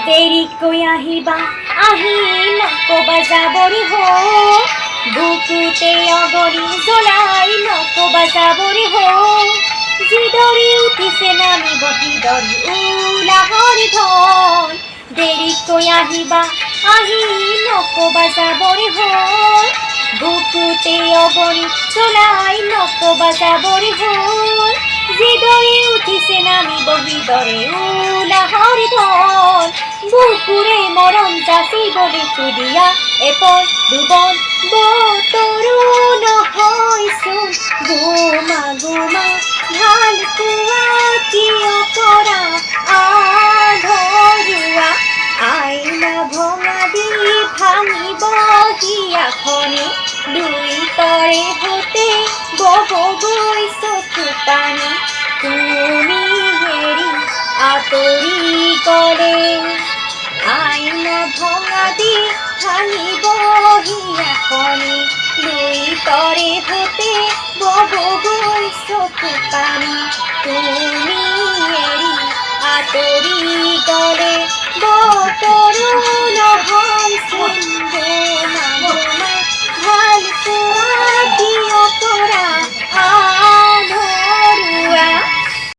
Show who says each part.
Speaker 1: দেৰিকৈ আহিবা আহি নকবা যাবৰি হ বুকুতে অগৰি জ্বলাই নকবা যাবৰি হ যিদৰি উঠিছে নামিব হৃদয় উলাহৰ ঢল দেৰিকৈ আহিবা আহি নকবা যাবৰি হ বুকুতে অগৰি জ্বলাই নকবা যাবৰি হ যিদৰে উঠিছে নামিব হৃদয়ে উলাহৰ ঢল বুকুৰে মৰম যাচিবলৈ তুলিয়া এপল দুবল বতৰো নহয়চোন গোমা গোমা ভাল পোৱা কিয় কৰা আধৰুৱা আইনা ভঙা দি ভাঙিব হিয়াখনি দুই তৰে হতে বহগৈ চকু পানী তুমি এৰি আঁতৰি গলে আইনা ভঙা দি ভাঙিব হিয়াখনি দুই তৰে হতে বহগৈ চকু পানী তুমি এৰি আঁতৰি গলে বতৰো নহয়চোন গোমা